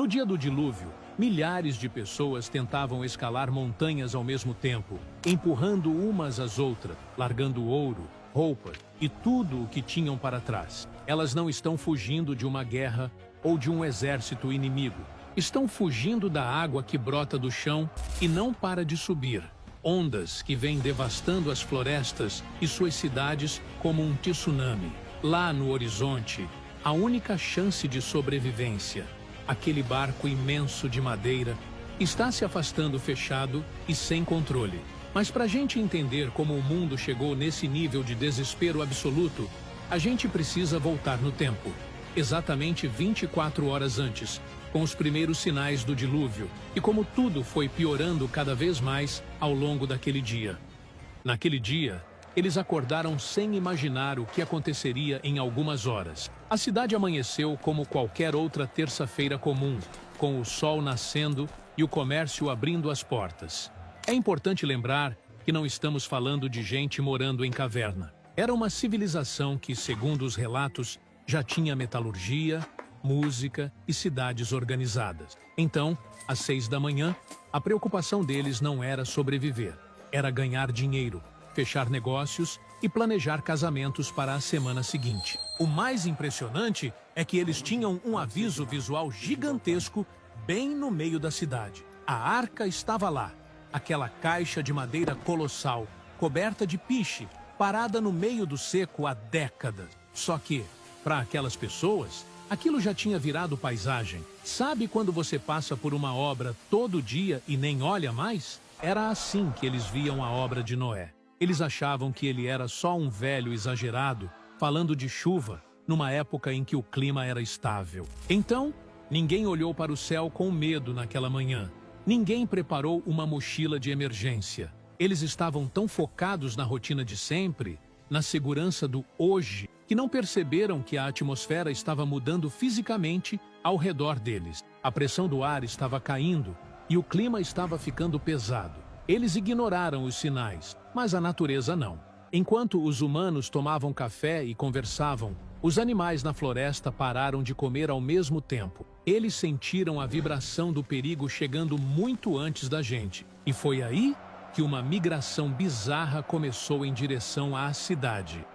No dia do dilúvio, milhares de pessoas tentavam escalar montanhas ao mesmo tempo, empurrando umas às outras, largando ouro, roupas e tudo o que tinham para trás. Elas não estão fugindo de uma guerra ou de um exército inimigo. Estão fugindo da água que brota do chão e não para de subir. Ondas que vêm devastando as florestas e suas cidades como um tsunami. Lá no horizonte, a única chance de sobrevivência, aquele barco imenso de madeira, está se afastando fechado e sem controle. Mas para a gente entender como o mundo chegou nesse nível de desespero absoluto, a gente precisa voltar no tempo. Exatamente 24 horas antes, com os primeiros sinais do dilúvio, e como tudo foi piorando cada vez mais ao longo daquele dia. Naquele dia, eles acordaram sem imaginar o que aconteceria em algumas horas. A cidade amanheceu como qualquer outra terça-feira comum, com o sol nascendo e o comércio abrindo as portas. É importante lembrar que não estamos falando de gente morando em caverna. Era uma civilização que, segundo os relatos, já tinha metalurgia, música e cidades organizadas. Então, às 6 da manhã, a preocupação deles não era sobreviver, era ganhar dinheiro, fechar negócios e planejar casamentos para a semana seguinte. O mais impressionante é que eles tinham um aviso visual gigantesco bem no meio da cidade. A arca estava lá, aquela caixa de madeira colossal, coberta de piche, parada no meio do seco há décadas. Só que, para aquelas pessoas, aquilo já tinha virado paisagem. Sabe quando você passa por uma obra todo dia e nem olha mais? Era assim que eles viam a obra de Noé. Eles achavam que ele era só um velho exagerado, falando de chuva, numa época em que o clima era estável. Então, ninguém olhou para o céu com medo naquela manhã. Ninguém preparou uma mochila de emergência. Eles estavam tão focados na rotina de sempre, na segurança do hoje, que não perceberam que a atmosfera estava mudando fisicamente ao redor deles. A pressão do ar estava caindo e o clima estava ficando pesado. Eles ignoraram os sinais, mas a natureza não. Enquanto os humanos tomavam café e conversavam, os animais na floresta pararam de comer ao mesmo tempo. Eles sentiram a vibração do perigo chegando muito antes da gente. E foi aí que uma migração bizarra começou em direção à cidade.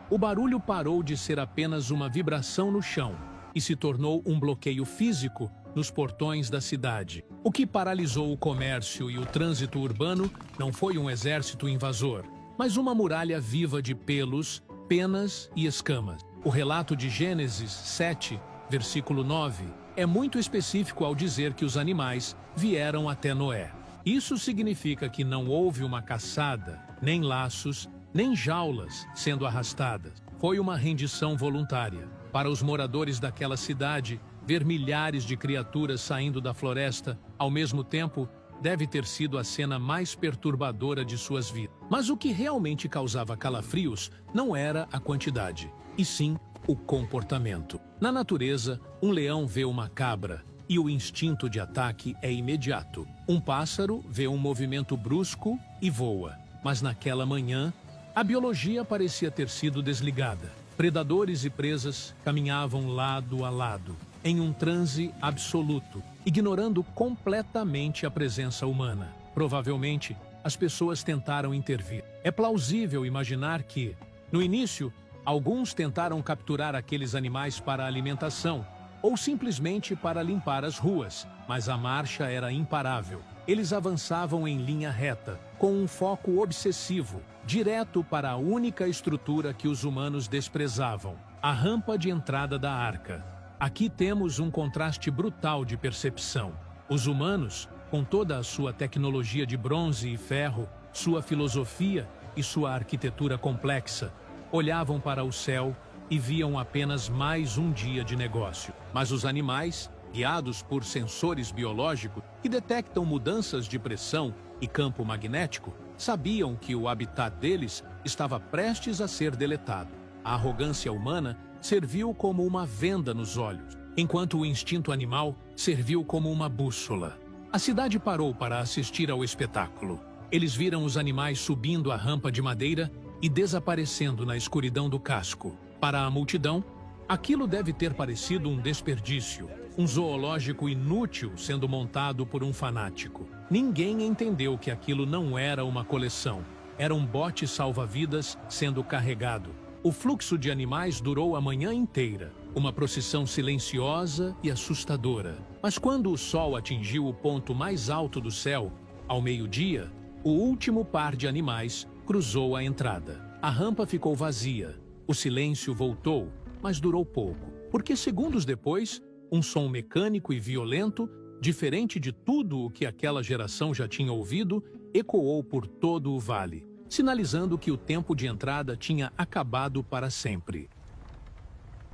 O barulho parou de ser apenas uma vibração no chão e se tornou um bloqueio físico nos portões da cidade. O que paralisou o comércio e o trânsito urbano não foi um exército invasor, mas uma muralha viva de pelos, penas e escamas. O relato de Gênesis 7, versículo 9, é muito específico ao dizer que os animais vieram até Noé. Isso significa que não houve uma caçada, nem laços, nem jaulas sendo arrastadas. Foi uma rendição voluntária. Para os moradores daquela cidade, ver milhares de criaturas saindo da floresta ao mesmo tempo deve ter sido a cena mais perturbadora de suas vidas. Mas o que realmente causava calafrios não era a quantidade, e sim o comportamento. Na natureza, um leão vê uma cabra e o instinto de ataque é imediato. Um pássaro vê um movimento brusco e voa. Mas naquela manhã, a biologia parecia ter sido desligada. Predadores e presas caminhavam lado a lado, em um transe absoluto, ignorando completamente a presença humana. Provavelmente, as pessoas tentaram intervir. É plausível imaginar que, no início, alguns tentaram capturar aqueles animais para alimentação, ou simplesmente para limpar as ruas, mas a marcha era imparável. Eles avançavam em linha reta, com um foco obsessivo, direto para a única estrutura que os humanos desprezavam, a rampa de entrada da arca. Aqui temos um contraste brutal de percepção. Os humanos, com toda a sua tecnologia de bronze e ferro, sua filosofia e sua arquitetura complexa, olhavam para o céu e viam apenas mais um dia de negócio. Mas os animais, guiados por sensores biológicos que detectam mudanças de pressão e campo magnético, sabiam que o habitat deles estava prestes a ser deletado. A arrogância humana serviu como uma venda nos olhos, enquanto o instinto animal serviu como uma bússola. A cidade parou para assistir ao espetáculo. Eles viram os animais subindo a rampa de madeira e desaparecendo na escuridão do casco. Para a multidão, aquilo deve ter parecido um desperdício, Um zoológico inútil sendo montado por um fanático. Ninguém entendeu que aquilo não era uma coleção. Era um bote salva-vidas sendo carregado. O fluxo de animais durou a manhã inteira. Uma procissão silenciosa e assustadora. Mas quando o sol atingiu o ponto mais alto do céu, ao meio-dia, o último par de animais cruzou a entrada. A rampa ficou vazia. O silêncio voltou, mas durou pouco. Porque segundos depois, um som mecânico e violento, diferente de tudo o que aquela geração já tinha ouvido, ecoou por todo o vale, sinalizando que o tempo de entrada tinha acabado para sempre.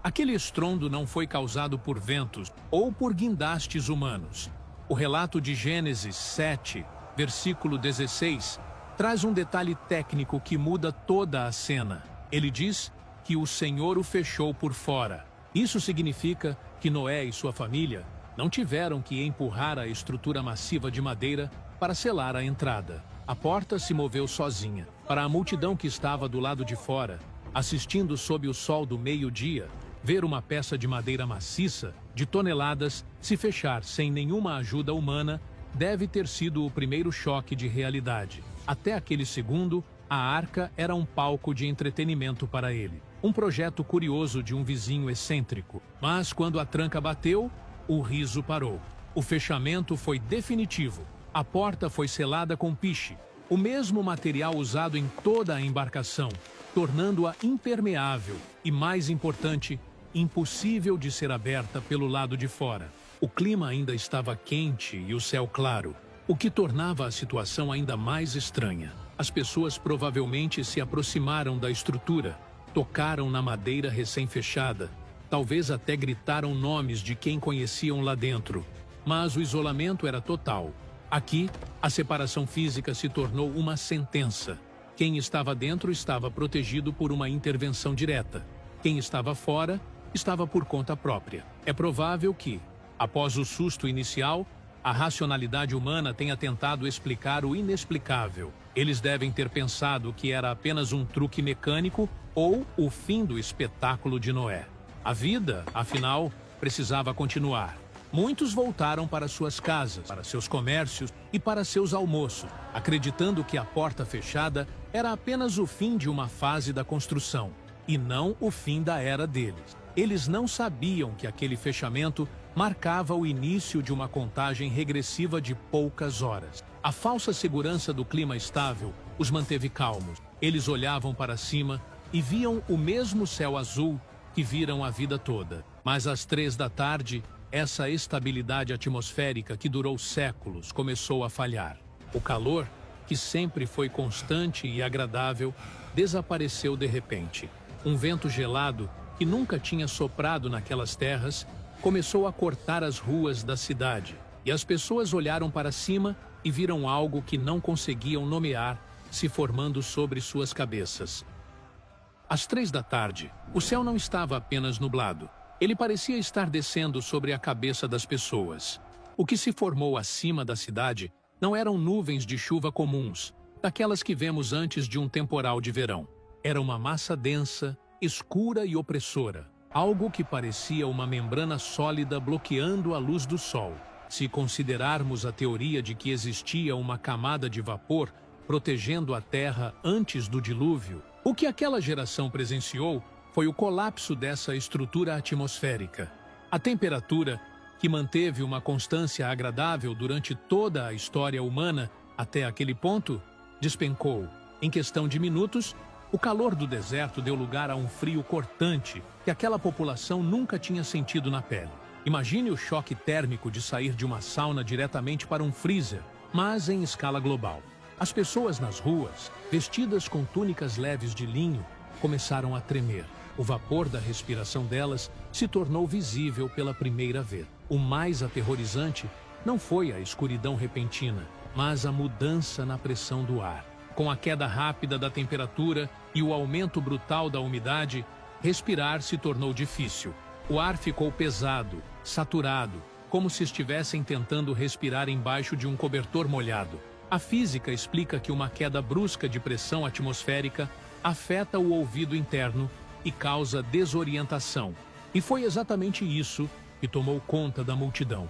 Aquele estrondo não foi causado por ventos ou por guindastes humanos. O relato de Gênesis 7, versículo 16, traz um detalhe técnico que muda toda a cena. Ele diz que o Senhor o fechou por fora. Isso significa que Noé e sua família não tiveram que empurrar a estrutura massiva de madeira para selar a entrada. A porta se moveu sozinha. Para a multidão que estava do lado de fora, assistindo sob o sol do meio-dia, ver uma peça de madeira maciça, de toneladas, se fechar sem nenhuma ajuda humana, deve ter sido o primeiro choque de realidade. Até aquele segundo, a arca era um palco de entretenimento para ele. Um projeto curioso de um vizinho excêntrico. Mas quando a tranca bateu, o riso parou. O fechamento foi definitivo. A porta foi selada com piche, o mesmo material usado em toda a embarcação, tornando-a impermeável e, mais importante, impossível de ser aberta pelo lado de fora. O clima ainda estava quente e o céu claro, o que tornava a situação ainda mais estranha. As pessoas provavelmente se aproximaram da estrutura, tocaram na madeira recém-fechada, talvez até gritaram nomes de quem conheciam lá dentro. Mas o isolamento era total. Aqui, a separação física se tornou uma sentença. Quem estava dentro estava protegido por uma intervenção direta. Quem estava fora estava por conta própria. É provável que, após o susto inicial, a racionalidade humana tenha tentado explicar o inexplicável. Eles devem ter pensado que era apenas um truque mecânico ou o fim do espetáculo de Noé. A vida, afinal, precisava continuar. Muitos voltaram para suas casas, para seus comércios e para seus almoços, acreditando que a porta fechada era apenas o fim de uma fase da construção, e não o fim da era deles. Eles não sabiam que aquele fechamento marcava o início de uma contagem regressiva de poucas horas. A falsa segurança do clima estável os manteve calmos. Eles olhavam para cima e viam o mesmo céu azul que viram a vida toda. Mas às 3 da tarde, essa estabilidade atmosférica que durou séculos começou a falhar. O calor, que sempre foi constante e agradável, desapareceu de repente. Um vento gelado, que nunca tinha soprado naquelas terras, começou a cortar as ruas da cidade, e as pessoas olharam para cima e viram algo que não conseguiam nomear se formando sobre suas cabeças. Às 3 da tarde, o céu não estava apenas nublado. Ele parecia estar descendo sobre a cabeça das pessoas. O que se formou acima da cidade não eram nuvens de chuva comuns, daquelas que vemos antes de um temporal de verão. Era uma massa densa, escura e opressora, algo que parecia uma membrana sólida bloqueando a luz do sol. Se considerarmos a teoria de que existia uma camada de vapor protegendo a Terra antes do dilúvio, o que aquela geração presenciou foi o colapso dessa estrutura atmosférica. A temperatura, que manteve uma constância agradável durante toda a história humana até aquele ponto, despencou. Em questão de minutos, o calor do deserto deu lugar a um frio cortante que aquela população nunca tinha sentido na pele. Imagine o choque térmico de sair de uma sauna diretamente para um freezer, mas em escala global. As pessoas nas ruas, vestidas com túnicas leves de linho, começaram a tremer. O vapor da respiração delas se tornou visível pela primeira vez. O mais aterrorizante não foi a escuridão repentina, mas a mudança na pressão do ar. Com a queda rápida da temperatura e o aumento brutal da umidade, respirar se tornou difícil. O ar ficou pesado, saturado, como se estivessem tentando respirar embaixo de um cobertor molhado. A física explica que uma queda brusca de pressão atmosférica afeta o ouvido interno e causa desorientação. E foi exatamente isso e tomou conta da multidão.